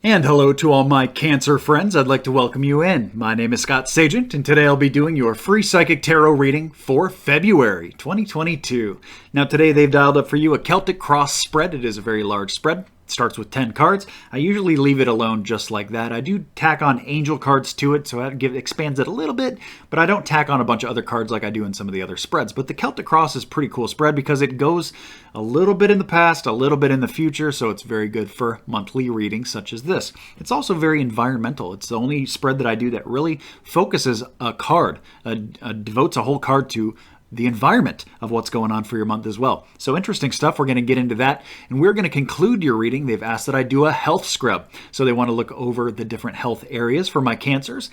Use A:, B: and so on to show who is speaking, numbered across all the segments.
A: And hello to all my Cancer friends. I'd like to welcome you in. My name is Scott Sagent, and today I'll be doing your free psychic tarot reading for February 2022. Now today they've dialed up for you a Celtic cross spread. It is a very large spread. It starts with 10 cards. I usually leave it alone just like that. I do tack on angel cards to it, so that expands it a little bit, but I don't tack on a bunch of other cards like I do in some of the other spreads. But the Celtic cross is a pretty cool spread because it goes a little bit in the past, a little bit in the future, so it's very good for monthly readings such as this. It's also very environmental. It's the only spread that I do that really focuses a card, devotes a whole card to the environment of what's going on for your month as well. So interesting stuff. We're going to get into that, and we're going to conclude your reading. They've asked that I do a health scrub, so they want to look over the different health areas for my Cancers,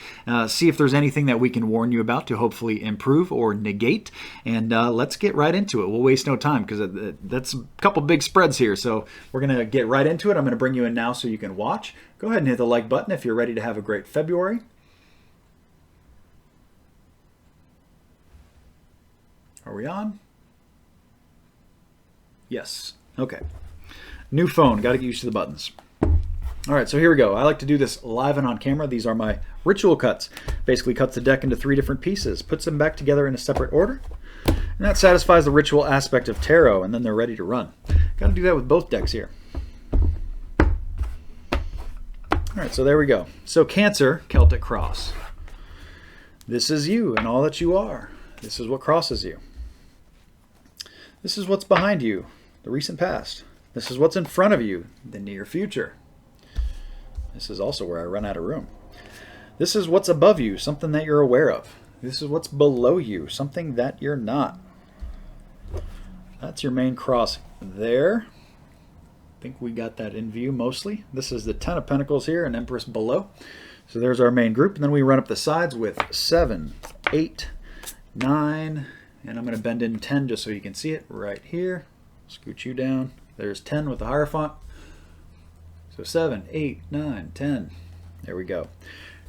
A: see if there's anything that we can warn you about to hopefully improve or negate, and let's get right into it. We'll waste no time because that's a couple big spreads here, so we're going to get right into it. I'm going to bring you in now so you can watch. Go ahead and hit the like button if you're ready to have a great February. Are we on? Yes. Okay. New phone. Got to get used to the buttons. All right, so here we go. I like to do this live and on camera. These are my ritual cuts. Basically cuts the deck into 3 different pieces, puts them back together in a separate order, and that satisfies the ritual aspect of tarot, and then they're ready to run. Got to do that with both decks here. All right, so there we go. So Cancer, Celtic cross. This is you and all that you are. This is what crosses you. This is what's behind you, the recent past. This is what's in front of you, the near future. This is also where I run out of room. This is what's above you, something that you're aware of. This is what's below you, something that you're not. That's your main cross there. I think we got that in view mostly. This is the 10 of Pentacles here and Empress below. So there's our main group, and then we run up the sides with 7, 8, 9, and I'm going to bend in 10 just so you can see it right here. Scoot you down. There's 10 with the Hierophant. So 7, 8, 9, 10. There we go.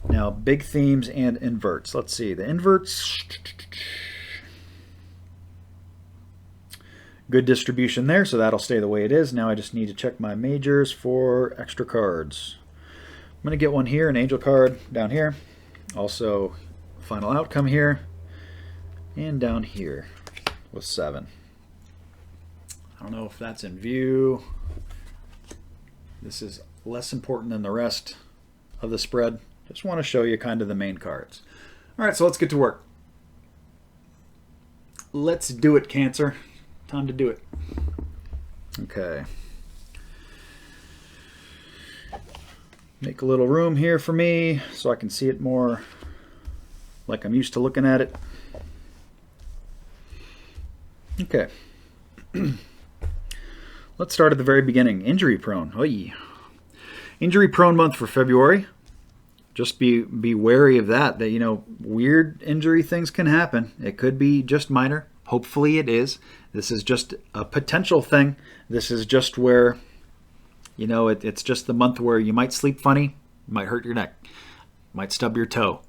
A: Now big themes and inverts. Let's see. The inverts. Good distribution there, so that'll stay the way it is. Now I just need to check my majors for extra cards. I'm going to get one here, an angel card down here. Also final outcome here. And down here with 7. I don't know if that's in view. This is less important than the rest of the spread. Just want to show you kind of the main cards. All right, so let's get to work. Let's do it, Cancer. Time to do it. Okay. Make a little room here for me so I can see it more like I'm used to looking at it. Okay. Let's start at the very beginning. Injury prone. Oy. Injury prone month for February. Just be wary of that. That, you know, weird injury things can happen. It could be just minor. Hopefully it is. This is just a potential thing. This is just where, you know, it's just the month where you might sleep funny, might hurt your neck, might stub your toe.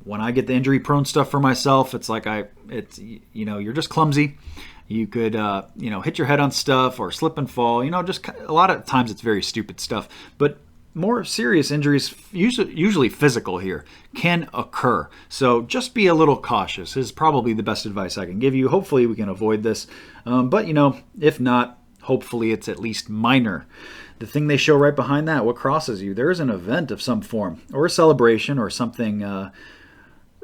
A: When I get the injury prone stuff for myself, it's like you know, you're just clumsy. You could, you know, hit your head on stuff or slip and fall. You know, just a lot of times it's very stupid stuff. But more serious injuries, usually physical here, can occur. So just be a little cautious is probably the best advice I can give you. Hopefully we can avoid this. But, you know, if not, hopefully it's at least minor. The thing they show right behind that, what crosses you, there is an event of some form or a celebration or something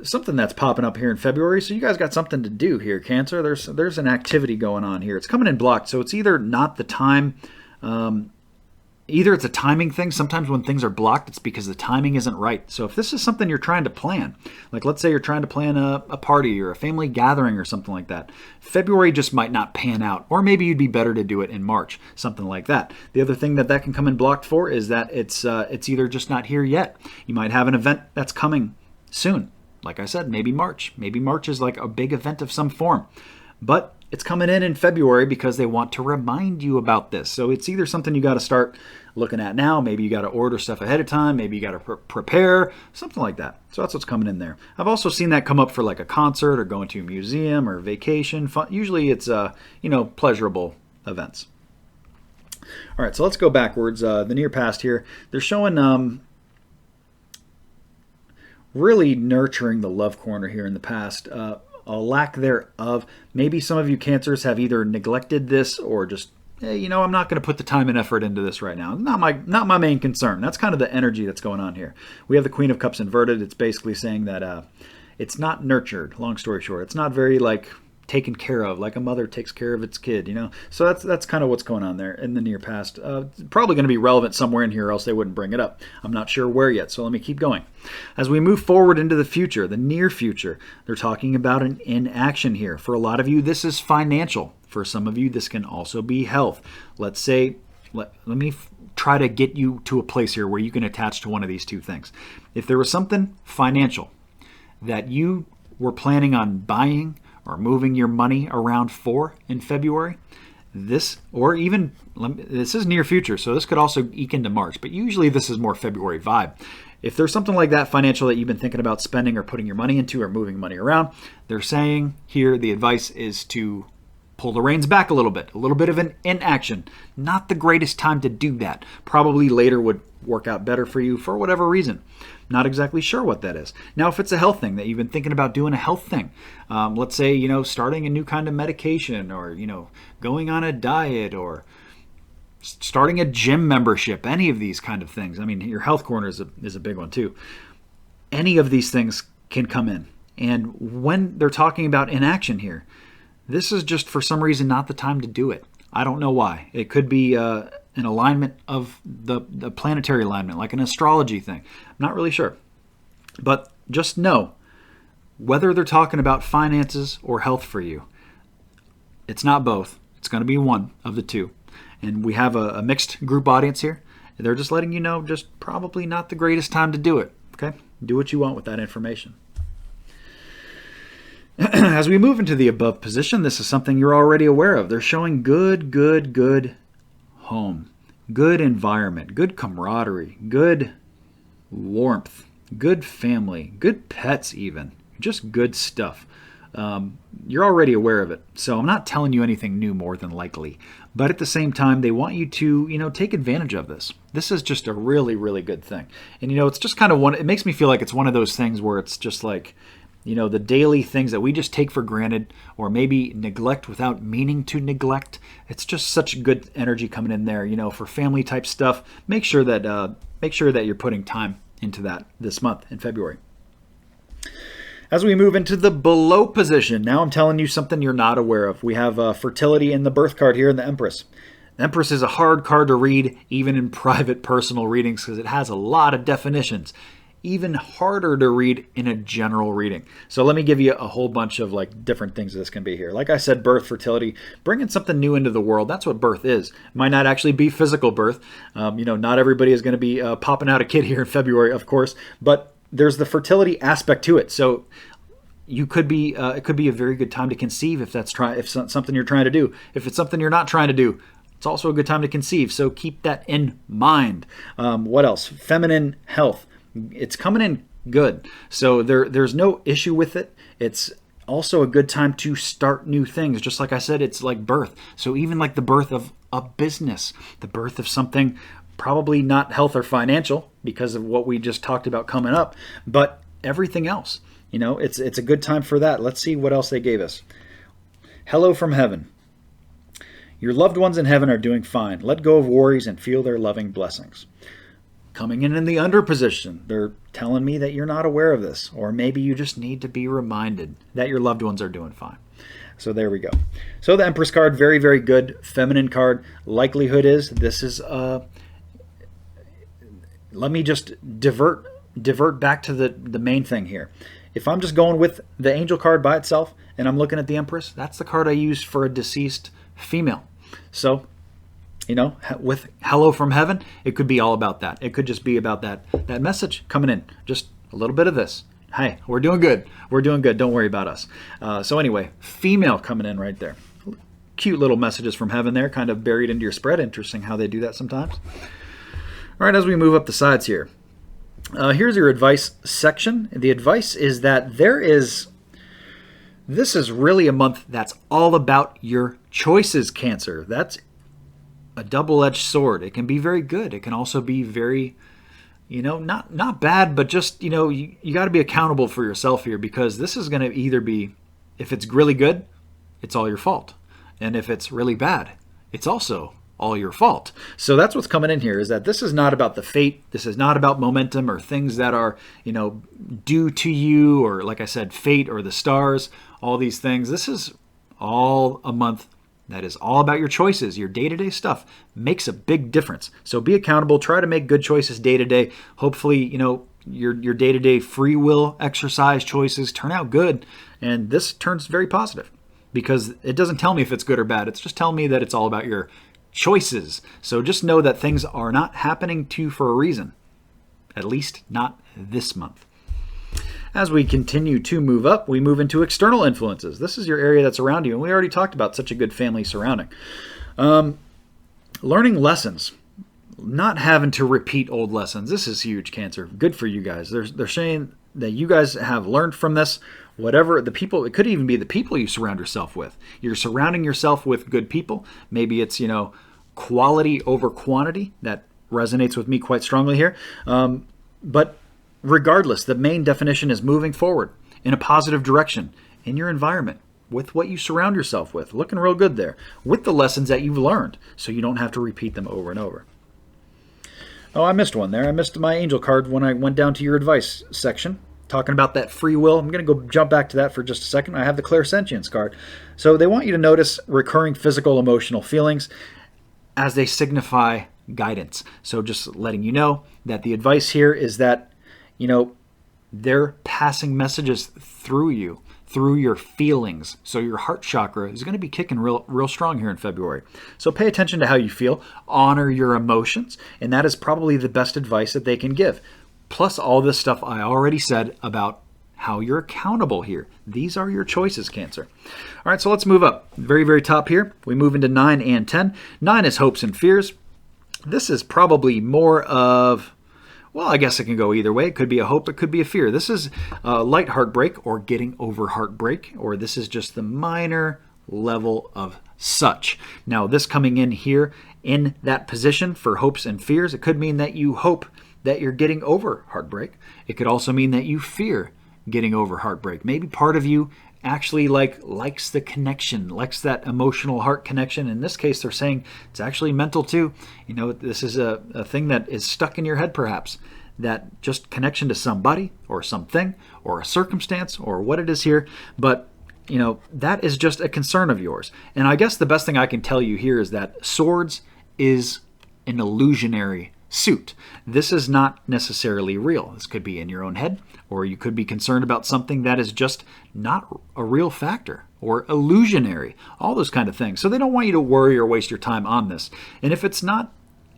A: something that's popping up here in February. So you guys got something to do here, Cancer. There's an activity going on here. It's coming in blocked, so it's either not the time, either it's a timing thing. Sometimes when things are blocked, it's because the timing isn't right. So if this is something you're trying to plan, like let's say you're trying to plan a party or a family gathering or something like that, February just might not pan out, or maybe you'd be better to do it in March, something like that. The other thing that can come in blocked for is that it's either just not here yet. You might have an event that's coming soon. Like I said, maybe March. Maybe March is like a big event of some form. But it's coming in February because they want to remind you about this. So it's either something you got to start looking at now. Maybe you got to order stuff ahead of time. Maybe you got to prepare, something like that. So that's what's coming in there. I've also seen that come up for like a concert or going to a museum or vacation. Fun. Usually it's, you know, pleasurable events. All right, so let's go backwards. The near past here, they're showing really nurturing the love corner here in the past. A lack thereof. Maybe some of you Cancers have either neglected this or just, hey, I'm not going to put the time and effort into this right now. Not my main concern. That's kind of the energy that's going on here. We have the Queen of Cups inverted. It's basically saying that it's not nurtured. Long story short, it's not very taken care of, like a mother takes care of its kid, So that's kind of what's going on there in the near past. Probably going to be relevant somewhere in here, or else they wouldn't bring it up. I'm not sure where yet, so let me keep going. As we move forward into the future, the near future, they're talking about an inaction here. For a lot of you, this is financial. For some of you, this can also be health. Let's say, let me try to get you to a place here where you can attach to one of these two things. If there was something financial that you were planning on buying or moving your money around for in February, this is near future, so this could also eke into March, but usually this is more February vibe. If there's something like that financial that you've been thinking about spending or putting your money into or moving money around, they're saying here the advice is to pull the reins back a little bit of an inaction. Not the greatest time to do that. Probably later would work out better for you for whatever reason. Not exactly sure what that is. Now, if it's a health thing that you've been thinking about doing a health thing, let's say, starting a new kind of medication or, going on a diet or starting a gym membership, any of these kind of things. I mean, your health corner is a big one too. Any of these things can come in. And when they're talking about inaction here, this is just for some reason not the time to do it. I don't know why. It could be an alignment of the planetary alignment, like an astrology thing. I'm not really sure. But just know, whether they're talking about finances or health for you, it's not both. It's going to be one of the two. And we have a mixed group audience here. They're just letting you know, just probably not the greatest time to do it. Okay? Do what you want with that information. As we move into the above position, this is something you're already aware of. They're showing good home, good environment, good camaraderie, good warmth, good family, good pets even, just good stuff. You're already aware of it, so I'm not telling you anything new more than likely. But at the same time, they want you to, take advantage of this. This is just a really good thing. And, it's just kind of it makes me feel like it's one of those things where it's just like, the daily things that we just take for granted or maybe neglect without meaning to neglect. It's just such good energy coming in there, for family type stuff. Make sure that you're putting time into that this month in February. As we move into the below position, now I'm telling you something you're not aware of. We have fertility in the birth card here in the Empress. The Empress is a hard card to read, even in private personal readings, because it has a lot of definitions. Even harder to read in a general reading. So let me give you a whole bunch of different things this can be here. Like I said, birth, fertility, bringing something new into the world. That's what birth is. It might not actually be physical birth. Not everybody is going to be popping out a kid here in February, of course, but there's the fertility aspect to it. So you could be, it could be a very good time to conceive if if something you're trying to do. If it's something you're not trying to do, it's also a good time to conceive. So keep that in mind. What else? Feminine health. It's coming in good. So there's no issue with it. It's also a good time to start new things. Just like I said, it's like birth. So even like the birth of a business, the birth of something probably not health or financial because of what we just talked about coming up, but everything else. It's a good time for that. Let's see what else they gave us. Hello from heaven. Your loved ones in heaven are doing fine. Let go of worries and feel their loving blessings. Coming in the under position, they're telling me that you're not aware of this, or maybe you just need to be reminded that your loved ones are doing fine. So there we go. So the Empress card, very good feminine card. Likelihood is this is let me just divert back to the main thing here. If I'm just going with the angel card by itself and I'm looking at the Empress, that's the card I use for a deceased female. So with hello from heaven, it could be all about that. It could just be about that message coming in. Just a little bit of this. Hey, we're doing good. We're doing good. Don't worry about us. So anyway, female coming in right there. Cute little messages from heaven there, kind of buried into your spread. Interesting how they do that sometimes. All right, as we move up the sides here. Here's your advice section. The advice is that this is really a month that's all about your choices, Cancer. That's a double-edged sword. It can be very good. It can also be very, not bad, but just, you got to be accountable for yourself here, because this is going to either be, if it's really good, it's all your fault. And if it's really bad, it's also all your fault. So that's what's coming in here, is that this is not about the fate. This is not about momentum or things that are, due to you, or like I said, fate or the stars, all these things. This is all a month that is all about your choices. Your day-to-day stuff makes a big difference. So be accountable. Try to make good choices day-to-day. Hopefully, your day-to-day free will exercise choices turn out good. And this turns very positive, because it doesn't tell me if it's good or bad. It's just telling me that it's all about your choices. So just know that things are not happening to you for a reason. At least not this month. As we continue to move up, we move into external influences. This is your area that's around you, and we already talked about such a good family surrounding. Learning lessons, not having to repeat old lessons. This is huge, Cancer. Good for you guys. They're saying that you guys have learned from this. Whatever the people, it could even be the people you surround yourself with. You're surrounding yourself with good people. Maybe it's, quality over quantity. That resonates with me quite strongly here. But regardless, the main definition is moving forward in a positive direction in your environment with what you surround yourself with. Looking real good there. With the lessons that you've learned, so you don't have to repeat them over and over. Oh, I missed one there. I missed my angel card when I went down to your advice section, talking about that free will. I'm going to go jump back to that for just a second. I have the clairsentience card. So they want you to notice recurring physical, emotional feelings as they signify guidance. So just letting you know that the advice here is that, they're passing messages through you, through your feelings. So your heart chakra is going to be kicking real strong here in February. So pay attention to how you feel, honor your emotions, and that is probably the best advice that they can give. Plus all this stuff I already said about how you're accountable here. These are your choices, Cancer. All right, so let's move up. Very, very top here. We move into 9 and 10. 9 is hopes and fears. This is probably more of, well, I guess it can go either way. It could be a hope, it could be a fear. This is light heartbreak or getting over heartbreak, or this is just the minor level of such. Now, this coming in here in that position for hopes and fears, it could mean that you hope that you're getting over heartbreak. It could also mean that you fear getting over heartbreak. Maybe part of you actually likes the connection, likes that emotional heart connection. In this case, they're saying it's actually mental too. This is a thing that is stuck in your head perhaps, that just connection to somebody or something or a circumstance or what it is here. But that is just a concern of yours. And I guess the best thing I can tell you here is that swords is an illusionary suit. This is not necessarily real. This could be in your own head, or you could be concerned about something that is just not a real factor or illusionary, all those kind of things. So they don't want you to worry or waste your time on this. And if it's not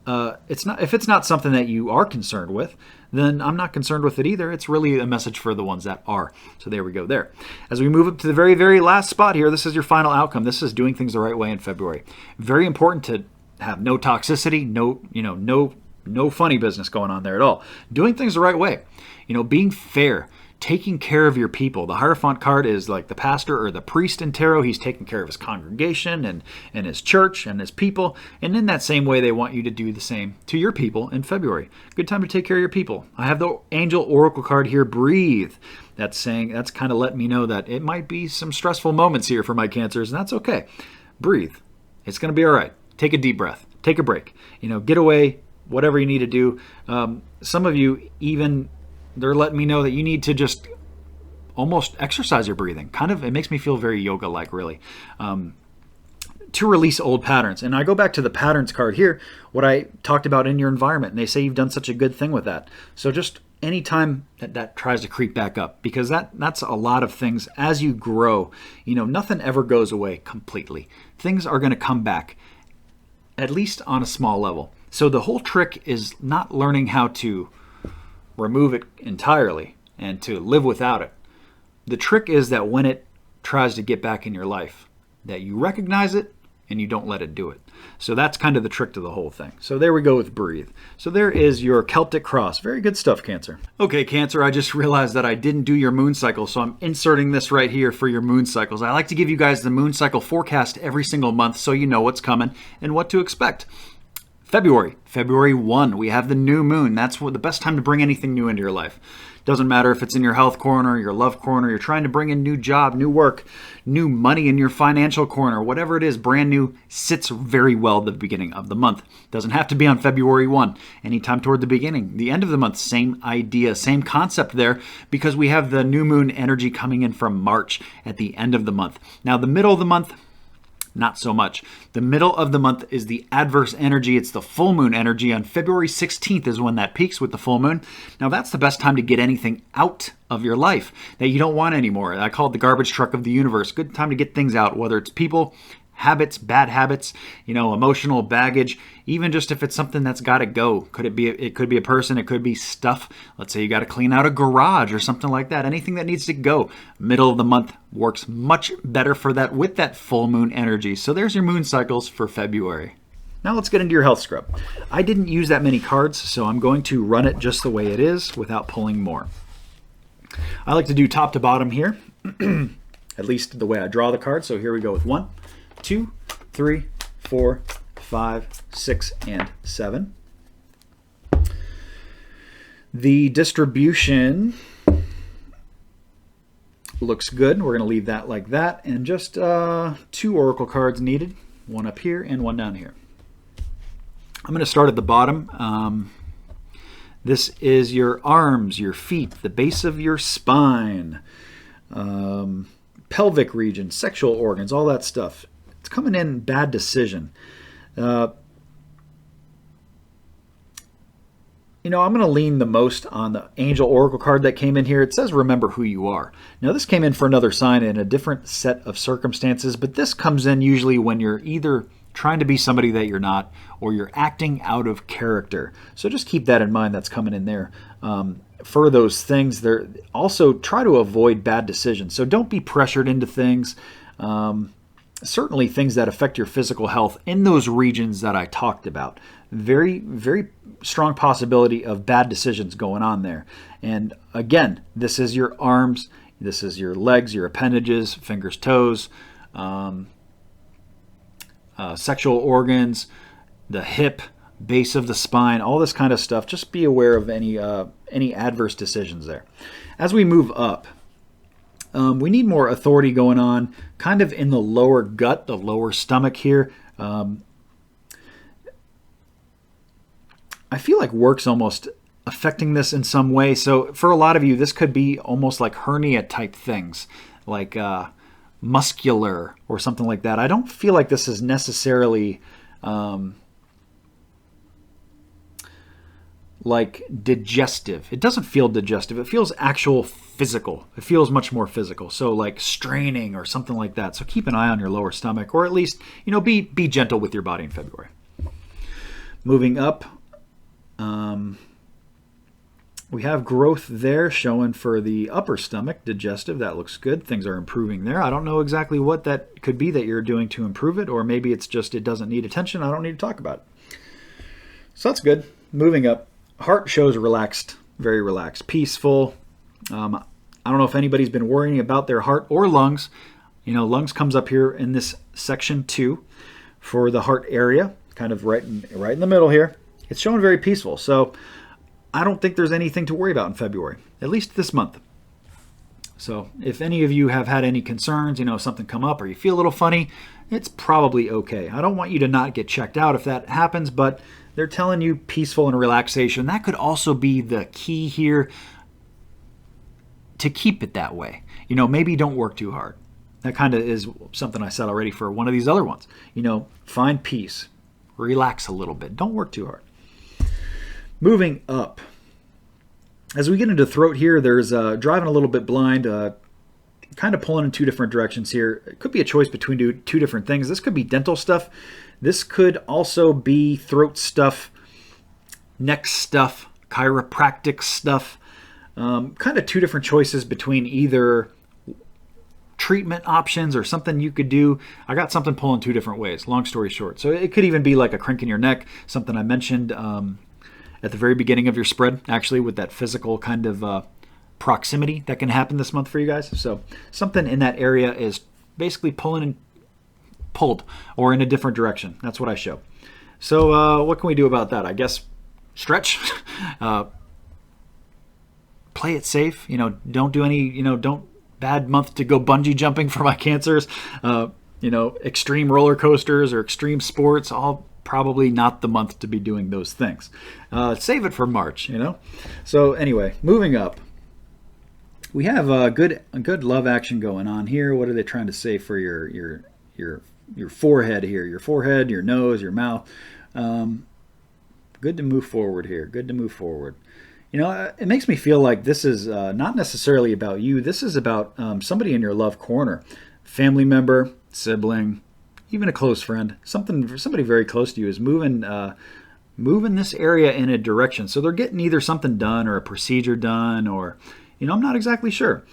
A: something that you are concerned with, then I'm not concerned with it either. It's really a message for the ones that are. So there we go there. As we move up to the very, very last spot here, this is your final outcome. This is doing things the right way in February. Very important to have no toxicity, no funny business going on there at all. Doing things the right way. Being fair, taking care of your people. The Hierophant card is like the pastor or the priest in tarot. He's taking care of his congregation and his church and his people. And in that same way, they want you to do the same to your people in February. Good time to take care of your people. I have the Angel Oracle card here, Breathe. That's kind of letting me know that it might be some stressful moments here for my Cancers, and that's okay. Breathe. It's going to be all right. Take a deep breath. Take a break. Get away. Whatever you need to do. Some of you even, they're letting me know that you need to just almost exercise your breathing. It makes me feel very yoga-like, really. To release old patterns. And I go back to the patterns card here, what I talked about in your environment. And they say you've done such a good thing with that. So just anytime that tries to creep back up, because that's a lot of things. As you grow, nothing ever goes away completely. Things are going to come back, at least on a small level. So the whole trick is not learning how to remove it entirely and to live without it. The trick is that when it tries to get back in your life, that you recognize it and you don't let it do it. So that's kind of the trick to the whole thing. So there we go with breathe. So there is your Celtic cross. Very good stuff, Cancer. Okay, Cancer, I just realized that I didn't do your moon cycle, so I'm inserting this right here for your moon cycles. I like to give you guys the moon cycle forecast every single month so you know what's coming and what to expect. February 1, we have the new moon. That's the best time to bring anything new into your life. Doesn't matter if it's in your health corner, your love corner, you're trying to bring in new job, new work, new money in your financial corner, whatever it is, brand new, sits very well at the beginning of the month. Doesn't have to be on February 1, anytime toward the beginning. The end of the month, same idea, same concept there, because we have the new moon energy coming in from March at the end of the month. Now, the middle of the month, not so much. The middle of the month is the adverse energy. It's the full moon energy. On February 16th is when that peaks with the full moon. Now that's the best time to get anything out of your life that you don't want anymore. I call it the garbage truck of the universe. Good time to get things out, whether it's people, habits, bad habits, emotional baggage, even just if it's something that's got to go. It could be a person, it could be stuff. Let's say you got to clean out a garage or something like that. Anything that needs to go. Middle of the month works much better for that with that full moon energy. So there's your moon cycles for February. Now let's get into your health scrub. I didn't use that many cards, so I'm going to run it just the way it is without pulling more. I like to do top to bottom here, at least the way I draw the card. So here we go with 1, 2, 3, 4, 5, 6, and 7. The distribution looks good. We're going to leave that like that. And just 2 oracle cards needed. One up here and one down here. I'm going to start at the bottom. This is your arms, your feet, the base of your spine, pelvic region, sexual organs, all that stuff. It's coming in bad decision. I'm going to lean the most on the Angel Oracle card that came in here. It says, remember who you are. Now, this came in for another sign in a different set of circumstances, but this comes in usually when you're either trying to be somebody that you're not or you're acting out of character. So just keep that in mind. That's coming in there. For those things, also try to avoid bad decisions. So don't be pressured into things. Certainly things that affect your physical health in those regions that I talked about. Very, very strong possibility of bad decisions going on there. And again, this is your arms, this is your legs, your appendages, fingers, toes, sexual organs, the hip, base of the spine, all this kind of stuff. Just be aware of any adverse decisions there. As we move up, we need more authority going on kind of in the lower gut, the lower stomach here. I feel like work's almost affecting this in some way. So for a lot of you, this could be almost like hernia type things, like muscular or something like that. I don't feel like this is necessarily like digestive. It doesn't feel digestive. It feels actual physical. It feels much more physical. So like straining or something like that. So keep an eye on your lower stomach, or at least, be gentle with your body in February. Moving up, we have growth there showing for the upper stomach, digestive. That looks good. Things are improving there. I don't know exactly what that could be that you're doing to improve it, or maybe it's just it doesn't need attention. I don't need to talk about it. So that's good. Moving up. Heart shows relaxed, very relaxed, peaceful. I don't know if anybody's been worrying about their heart or lungs. Lungs comes up here in this section 2 for the heart area, kind of right in the middle here. It's showing very peaceful. So I don't think there's anything to worry about in February, at least this month. So if any of you have had any concerns, something come up or you feel a little funny, it's probably okay. I don't want you to not get checked out if that happens, but they're telling you peaceful and relaxation. That could also be the key here to keep it that way. Maybe don't work too hard. That kind of is something I said already for one of these other ones. Find peace. Relax a little bit. Don't work too hard. Moving up. As we get into throat here, there's driving a little bit blind, kind of pulling in 2 different directions here. It could be a choice between two different things. This could be dental stuff. This could also be throat stuff, neck stuff, chiropractic stuff. Kind of 2 different choices between either treatment options or something you could do. I got something pulling 2 different ways, long story short. So it could even be like a crink in your neck, something I mentioned at the very beginning of your spread, actually, with that physical kind of proximity that can happen this month for you guys. So something in that area is basically pulled or in a different direction. That's what I show. So what can we do about that? I guess stretch, play it safe. Don't do any, don't bad month to go bungee jumping for my cancers. Extreme roller coasters or extreme sports, all probably not the month to be doing those things. Save it for March, So anyway, moving up. We have a good love action going on here. What are they trying to say for your forehead here? Your forehead, your nose, your mouth. Good to move forward here. Good to move forward. It makes me feel like this is not necessarily about you. This is about somebody in your love corner. Family member, sibling, even a close friend. Somebody very close to you is moving this area in a direction. So they're getting either something done or a procedure done, or I'm not exactly sure,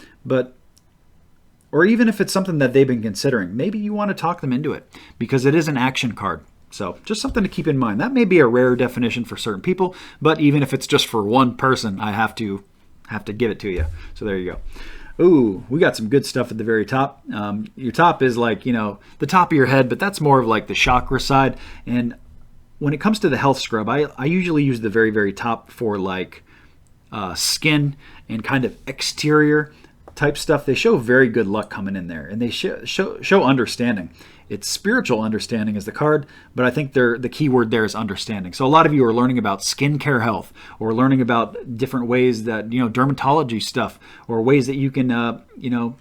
A: or even if it's something that they've been considering, maybe you want to talk them into it because it is an action card. So just something to keep in mind. That may be a rare definition for certain people, but even if it's just for one person, I have to give it to you. So there you go. Ooh, we got some good stuff at the very top. Your top is like, the top of your head, but that's more of like the chakra side. And when it comes to the health scrub, I usually use the very, very top for like skin and kind of exterior type stuff. They show very good luck coming in there, and they show understanding. It's spiritual understanding is the card, but I think the key word there is understanding. So a lot of you are learning about skincare health, or learning about different ways that, dermatology stuff, or ways that you can,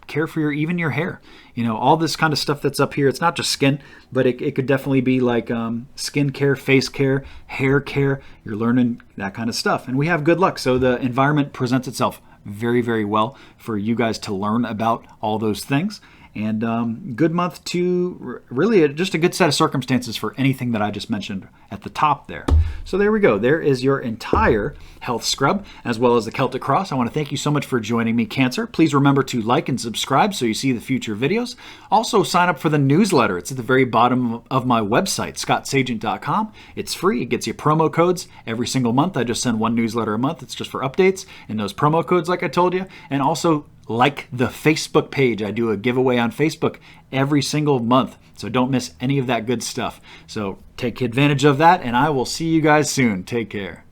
A: care for even your hair. All this kind of stuff that's up here. It's not just skin, but it could definitely be like skin care, face care, hair care. You're learning that kind of stuff. And we have good luck. So the environment presents itself very, very well for you guys to learn about all those things. And good month to really just a good set of circumstances for anything that I just mentioned at the top there. So there we go. There is your entire health scrub, as well as the Celtic Cross. I want to thank you so much for joining me, Cancer. Please remember to like and subscribe so you see the future videos. Also, sign up for the newsletter. It's at the very bottom of my website, scottsagent.com. It's free. It gets you promo codes every single month. I just send one newsletter a month. It's just for updates and those promo codes like I told you. And also, like the Facebook page. I do a giveaway on Facebook every single month, so don't miss any of that good stuff. So take advantage of that, and I will see you guys soon. Take care.